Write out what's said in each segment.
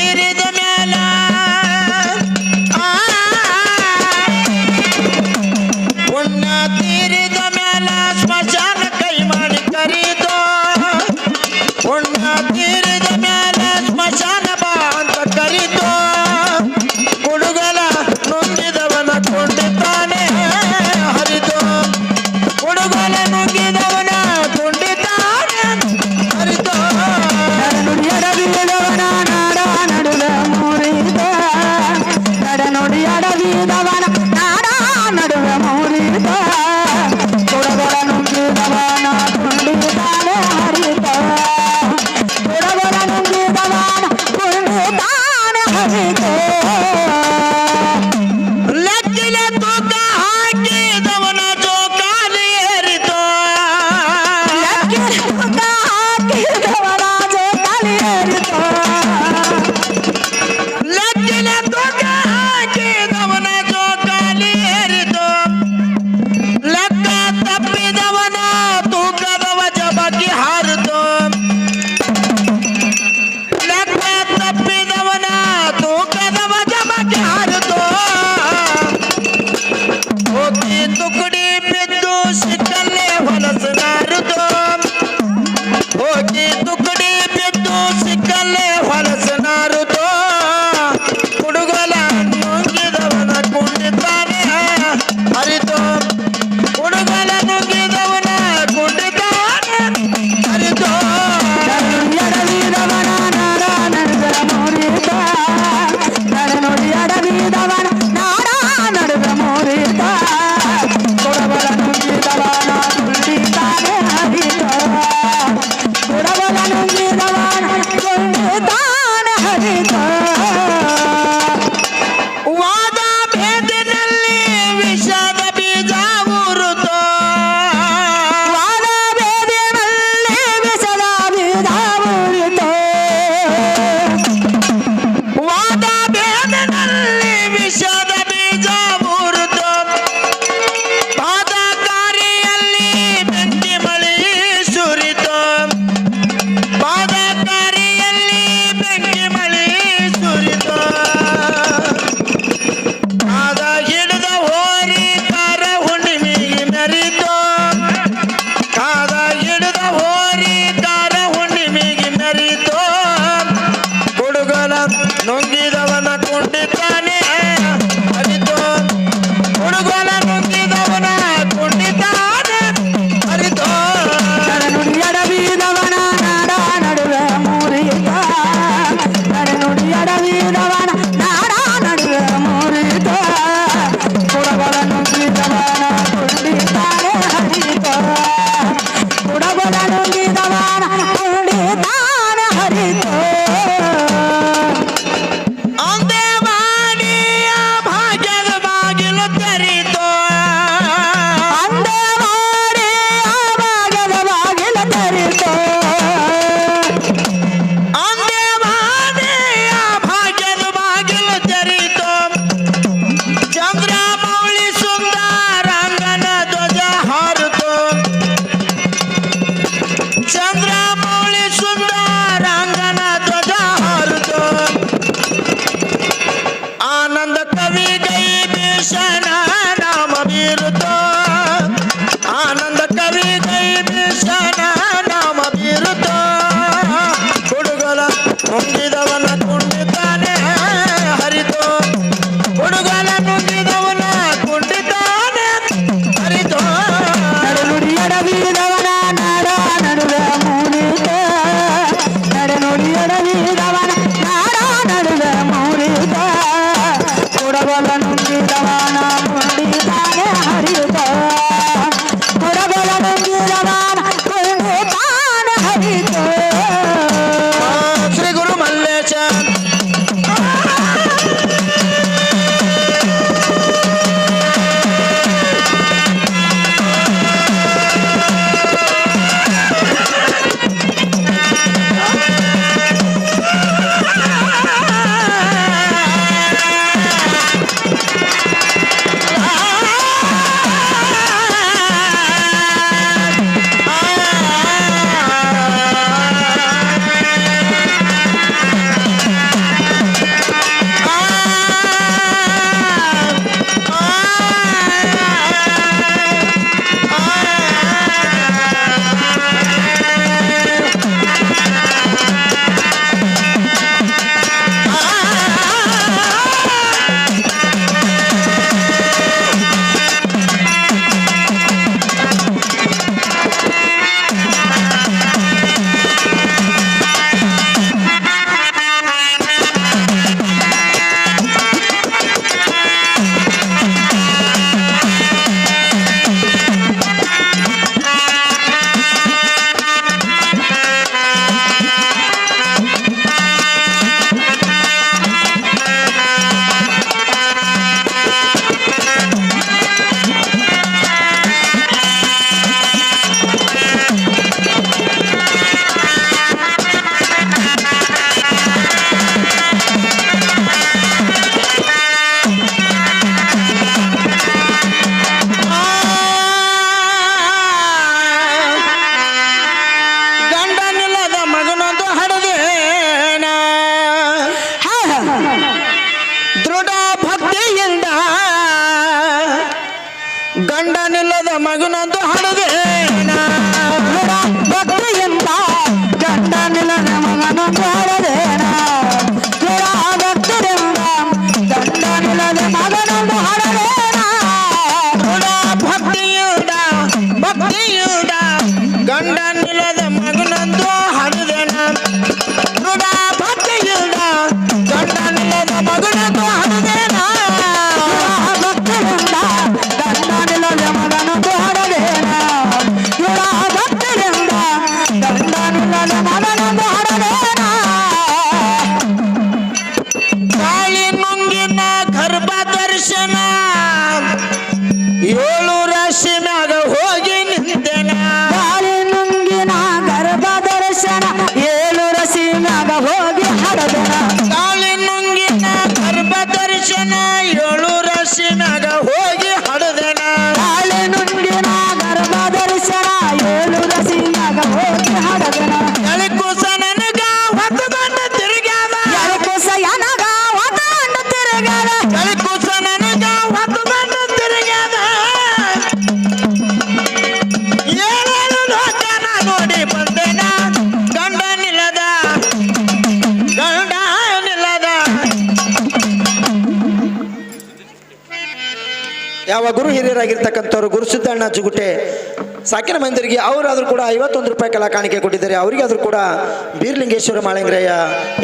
ತೀರಿದ ಮ್ಯಾಲ ಪುಣ್ಯ ತೀರಿದ ಮ್ಯಾಲ ಸ್ಮಶಾನ ಕೈ ಮಾಡಿ ಕರೀದೋ ಪುಣ್ಯ ತೀರಿದ ಮ್ಯಾಲ ಸ್ಮಶಾನ ಬಾ ಅಂತ ಕರೀದೋ ಕುಡುಗಲ ನುಂಗಿದವನ ಕೊಂಡಿದ್ದಾನೆ ಹರಿದೋ ಕುಡುಗಲ ನುಂಗಿದವನ ಕೊಂಡಿದ್ದಾನೆ ಹರಿದೋ ಎಡವಿದವನ ನಾಡ ನಡುವೆ ಮೂರಿದ ನುಡಿ ಎಡವಿದವನ ನಾಡ ನಡುವೆ ಮೂರಿದ ಕುಡುಗಲ ನುಂಗಿದವನ ಕೊಂಡಿದ್ದಾನೆ ಹರಿದ ಕುಡುಗಲ ನುಂಗಿದವನ ಕೊಂಡಿದ್ದಾನೆ ಹರಿದ ಲಕ್ಕಿನ ತೂಕ ಹಾಕಿದವನ ಜೋಕಾಲಿ ಏರಿತೋ ಹಾಕಿದವನ ಜೋಕಾಲಿ ಏರಿತೋ ಲಕ್ಕಿನ ತೂಕ ಹಾಕಿದವನ ಜೋಕಾಲಿ ಏರಿತೋ ಲೆಕ್ಕ ತಪ್ಪಿದವನ ತೂಕದವ ಜಬಕಿ ಹಾರಿತೋ ಲೆಕ್ಕ ತಪ್ಪಿದವನ ತೂಕದವ ಜಬಕಿ ಹಾರಿತೋ ಹೋಗಿ ತುಕಡಿ ಬಿದ್ದು ಸಿಕ್ಕಲ್ಲೇ ಹೊಲಸನಾರುದೋ ಹೋಗಿ ತುಕಡಿ ಬಿದ್ದು ಸಿಕ್ಕಲ್ಲೇ ಹೊಲಸನಾರುದೋ ಕುಡುಗಲ ನುಂಗಿದವನ ಕುಂಡಿದ್ದಾನೆ ಹರಿದೋ ಕುಡುಗಲ ನುಂಗಿದವನ ಕುಂಡಿದ್ದಾನೆ ಹರಿದೋ ಎಡವಿದವನ ನಾಡ ನಡುವೆ ಮೂರಿದ ನುಡಿ ಎಡವಿದವನ ನಾಡ ನಡುವೆ ಮೂರಿದ ಕುಡುಗಲ ನುಂಗಿದವನ ಕೊಂಡಿದ್ದಾನೆ ಹರಿದ ಕುಡುಗಲ ನುಂಗಿದವನ ಕೊಂಡಿದ್ದಾನೆ ಹರಿದ ವಾದ ಭೇದಿನಲ್ಲಿ ವಿಷದ ಬೀಜ ಊರುತೋ ವಾದ ಬೇದಿನಲ್ಲಿ ವಿಷದ ಬೀಜ ಊರಿತೋ ವಾದ ಭೇದಿನಲ್ಲಿ ವಿಷದ ಬೀಜ ಊರುತೋ ಪಾದಕಾರಿಯಲ್ಲಿ ಬೆಂಕಿ ಮಳಿ ಸುರಿತೋ ಪಾದಕಾರಿಯಲ್ಲಿ ಬೆಂಕಿ ಮಳಿ ಸುರಿತೋ ಪಾದ ಹಿಡಿದ ಹೋರಿ ಕಾರ ಹುಣ್ಣಿಮೆಗೆ ಮೆರಿತೋ ಕಾದ ಹಿಡಿದ ಹೋರಿ ಕಾರ ಹುಣ್ಣಿಮೆಗೆ ಮೆರಿತೋ ಕುಡುಗಲ ನುಂಗಿದವನ ಕೊಂಡಿದ್ದಾನೆ ಹರಿತೋ ಕುಡುಗಲ ನುಂಗಿದವನ ಕೊಂಡಿದ್ದಾನೆ ಹರಿತೋ ನುಡಿ ಎಡವಿದವನ ನಾಡ ನಡುವೆ ಮೂರಿದ ನುಡಿ ಎಡವಿದವನ ನಾಡ ನಡುವೆ ಮೂರಿದ ಕುಡುಗಲ ನುಂಗಿದವನ ಕೊಂಡಿದ್ದಾನೆ ಹರಿದ ಕುಡುಗಲ ನುಂಗಿದವನ ಕೊಂಡಿದ್ದಾನೆ ಹರಿದ ಅಂದೆ ಮಾಡಿಯ ದೃಢ ಭಕ್ತಿಯಿಂದ ಗಂಡನಿಲ್ಲದ ಮಗನಂದು ಹಡದೇನ ಭಕ್ತಿಯಿಂದ ಗಂಡನಿಲ್ಲದ ಮಗನಂದು ಹಡದೇನ ಭಕ್ತರಿಂದ ಗಂಡನಿಲ್ಲದ ಮಗನಂದು ಹಡದೇನ ದೃಢ ಭಕ್ತಿಯಿಂದ ಗಂಡನಿಲ್ಲದ ಮಗನಂದು ಹಡದೇನ ದೃಢ ಭಕ್ತಿಯಿಂದ ಗಂಡನಿಲ್ಲದ ಮಗನಂದು ಹಡದೇನ ಭಕ್ತರಿಂದ ಗಂಡನಿಲ್ಲದ ಮಗನಂದು ಹಡದೇನ ಭಕ್ತರಿಂದ ಗಂಡನಿಲ್ಲದ ಮಗನಂದು ಹಡದೇನ ಕಾಳಿ ನುಂಗಿನ ಗರ್ಭ ದರ್ಶನ 7 ರಾಶಿ ಮ್ಯಾಗ ಹೋಗಿ ನಿಂತೆನ ಕಾಳಿ ನುಂಗಿನ ಗರ್ಭ ದರ್ಶನ 7 ರಸಿ ಮ್ಯಾಗ ಹೋಗಿ ಹಡದನ ಕಾಳಿ ನುಂಗಿನ ಗರ್ಭ ದರ್ಶನ 7 ರಾಶಿ ಮ್ಯಾಗ ಹೋಗಿ ಹಡದೆನ ಕಾಳಿ ನುಂಗಿನ ಗರ್ಭ ದರ್ಶನ 7 ರಸಿ ಮ್ಯಾಗ ಹೋಗಿ ಹಡದನ ಎಳಿಕುಸ ನನಗ ಹೊತ್ತುಕೊಂಡ ತಿರುಗ್ಯಾದ ಎಳಕುಸ ಎನಗ ಒತ್ತಂಡ ತಿರುಗದ ಎಳಿಕುಸ ನನಗ ಹೊತ್ತುಕೊಂಡ ತಿರುಗ್ಯಾದ ಏಳೇಳು ಲೋಕನ ನೋಡಿ ಬಂದೆನ ಗಂಡ ನಿಲ್ಲದ ಯಾವ ಗುರು ಹಿರಿಯರಾಗಿರ್ತಕ್ಕಂಥವ್ರು ಗುರುಸಿದ್ದಣ್ಣ ಜುಗುಟೆ ಸಾಕಿನ ಮಂದಿರಿಗೆ ಅವರಾದರೂ ಕೂಡ 51 ರೂಪಾಯಿ ಕಲಾ ಕಾಣಿಕೆ ಕೊಟ್ಟಿದ್ದಾರೆ. ಅವರಿಗಾದರೂ ಕೂಡ ಬೀರ್ಲಿಂಗೇಶ್ವರ ಮಾಳಿಂಗ್ರಯ್ಯ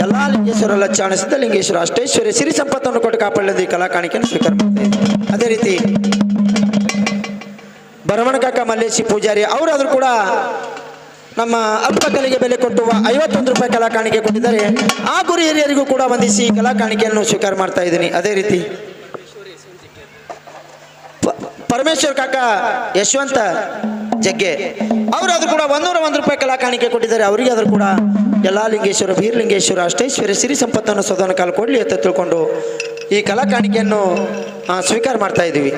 ಎಲ್ಲ ಲಿಂಗೇಶ್ವರ ಲಚ್ಚಾಣ ಸಿದ್ಧಲಿಂಗೇಶ್ವರ ಅಷ್ಟೇಶ್ವರಿ ಸಿರಿ ಸಂಪತ್ತನ್ನು ಕೊಟ್ಟು ಕಾಪಾಡಲಿದ್ದು ಈ ಕಲಾ ಕಾಣಿಕೆಯನ್ನು ಸ್ವೀಕಾರ ಮಾಡ್ತಾರೆ. ಅದೇ ರೀತಿ ಭರಮಣಕಾಕ ಮಲ್ಲೇಶಿ ಪೂಜಾರಿ ಅವರಾದರೂ ಕೂಡ ನಮ್ಮ ಅಲ್ಪ ಕಲೆಗೆ ಬೆಲೆ ಕೊಟ್ಟು 51 ರೂಪಾಯಿ ಕಲಾ ಕಾಣಿಕೆ ಕೊಟ್ಟಿದ್ದಾರೆ. ಆ ಗುರು ಹಿರಿಯರಿಗೂ ಕೂಡ ವಂದಿಸಿ ಕಲಾ ಕಾಣಿಕೆಯನ್ನು ಸ್ವೀಕಾರ ಮಾಡ್ತಾ ಇದ್ದೀನಿ. ಅದೇ ರೀತಿ ಪರಮೇಶ್ವರ್ ಕಾಕ ಯಶವಂತ ಜಗ್ಗೆ ಅವರಾದ್ರೂ ಕೂಡ 101 ರೂಪಾಯಿ ಕಲಾ ಕಾಣಿಕೆ ಕೊಟ್ಟಿದ್ದಾರೆ. ಅವರಿಗಾದ್ರೂ ಕೂಡ ಎಲ್ಲ ಲಿಂಗೇಶ್ವರ ಬೀರ್ಲಿಂಗೇಶ್ವರ ಅಷ್ಟೇಶ್ವರ ಸಿರಿ ಸಂಪತ್ತನ್ನು ಸದನ ಕಾಲ ಕೊಡಲಿ ಅಂತ ತಿಳ್ಕೊಂಡು ಈ ಕಲಾ ಕಾಣಿಕೆಯನ್ನು ಸ್ವೀಕಾರ ಮಾಡ್ತಾ ಇದ್ದೀವಿ.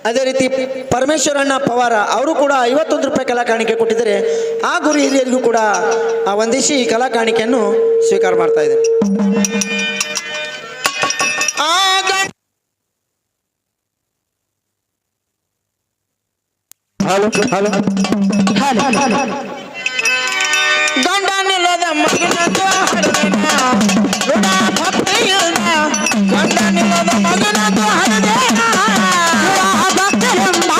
ಅದೇ ರೀತಿ ಪರಮೇಶ್ವರಣ್ಣ ಪವಾರ ಅವರು ಕೂಡ 51 ರೂಪಾಯಿ ಕಲಾ ಕಾಣಿಕೆ ಕೊಟ್ಟಿದ್ದಾರೆ. ಆ ಗುರು ಹಿರಿಯರಿಗೂ ಕೂಡ ವಂದಿಸಿ ಈ ಕಲಾ ಕಾಣಿಕೆಯನ್ನು ಸ್ವೀಕಾರ ಮಾಡ್ತಾ ಇದ್ದಾರೆ. ಗಂಡ ನಿಲ್ಲದ ಮಗನದು ಹಡದೇನ ದೃಢ ಭಕ್ತಿಯಿಂದ ಗಂಡ ನಿಲ್ಲದ ಮಗನದು ಹಡದೇನ ಭಕ್ತರಿಂದ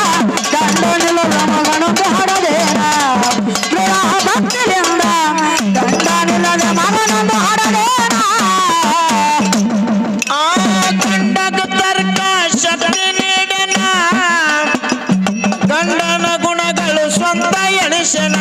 ಗಂಡ ನಿಲ್ಲದ ಮಗನದು ಹಡದೇನ ಭಕ್ತರಿಂದ ಗಂಡ ನಿಲ್ಲದ ಮಗನದು ಹಡದೇನ ಆ ಗಂಡಗ ತರ್ಕ ಶಕ್ತಿ ನೀಡನ ಗಂಡನ ಗುಣಗಳು ಸ್ವಂತ ಎಣಿಸನ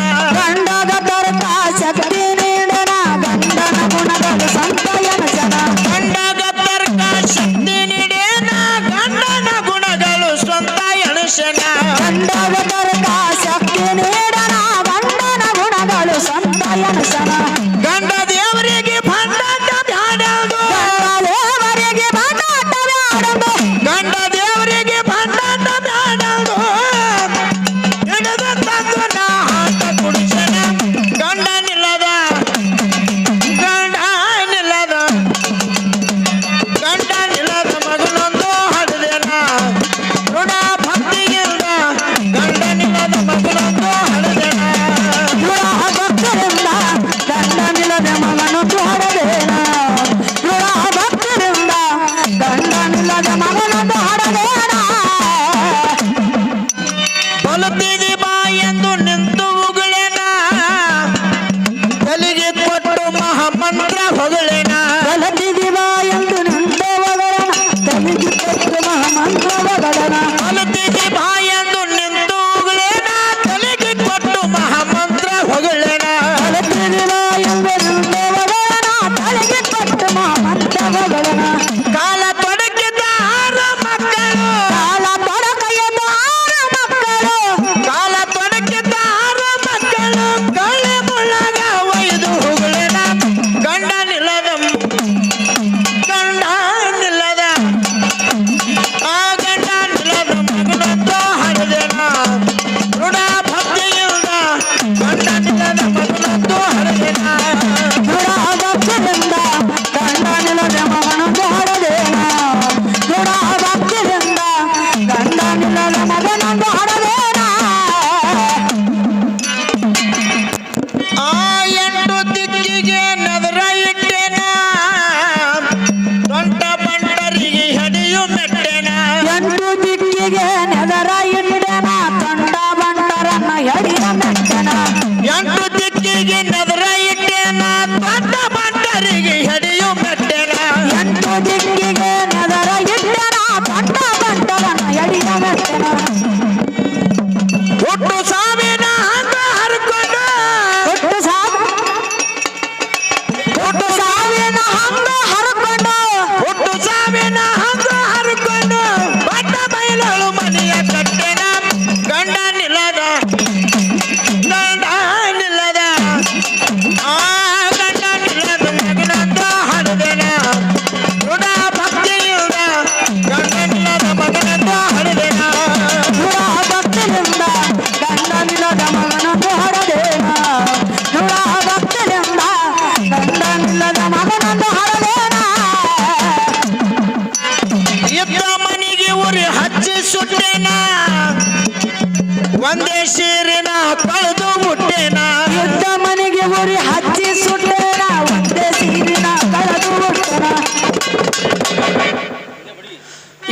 ಒಂದೇ ಸೀರಿನ ಕಳೆದು ಮುಟ್ಟೆನ ಯುದ್ಧ ಮನೆಗೆ ಉರಿ ಹಚ್ಚಿ ಸುಟ್ಟೇನ ಒಂದೇ ಸೀರಿನ ಕಳೆದು ಬಿಟ್ಟೆನ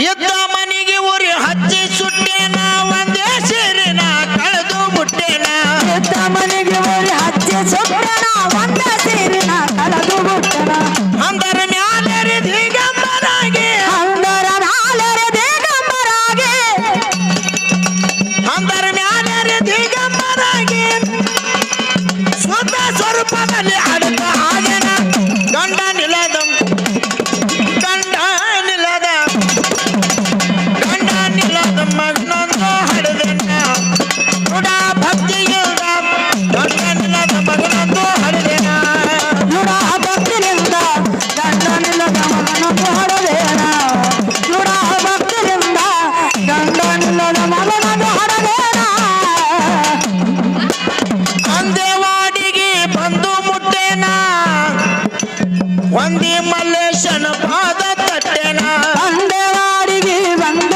ಯುದ್ಧ ಮನೆಗೆ ಉರಿ ಹಚ್ಚಿ ಸುಟ್ಟೆನ ಒಂದೇ ಸೀರಿನ ಕಳೆದು ಮುಟ್ಟೆನ ಯುದ್ಧ ಮನೆಗೆ ಉರಿ ಹಚ್ಚಿ ಸುಟ್ಟೆನ ಒಂದೇ ಸೀರಿನ ಕಳೆದು ಬಿಟ್ಟೆನ ಅಂದರ ಮ್ಯಾಲೆ ದಿಗಂಬರಾಗಿ ಅಂದರ ನಾಳೆರೆ ದಿಗಂಬರಾಗಿ ಅಂದರ ಮ್ಯಾಲೆ ದಿಗಂಬರಾಗಿ ಸ್ವತ ಸ್ವರೂಪದಲ್ಲಿ ಅಡಕ ಹಾಗೆನ ಗಂಡ ನಿಲದ ಮಗನೊಂದು ಹಡಿದೆನ ನುಡ ಭಕ್ತಿಯಿಂದ ಗಂಡ ನಿಲದ ಮಗನೊಂದು ಹಡಿದೆನ ನುಡ ಭಕ್ತಿನಿಂದ ಗಂಡನಿಲ್ಲದ ಮಗನೊಂದು ಹೊಡೆದೇನ ನುಡ ಭಕ್ತಿನಿಂದ ಗಂಡನಿಲ್ಲದ ಮಗನೊಂದು ಹೊಡೆದೇನ ಅಂದೇವಾಡಿಗೆ ಬಂದು ಮುಟ್ಟೆನ ಒಂದಿ ಮಲ್ಲೇಶನ ಪಾದ ತಟ್ಟೆನ ಅಂದೇವಾಡಿಗೆ ಬಂದು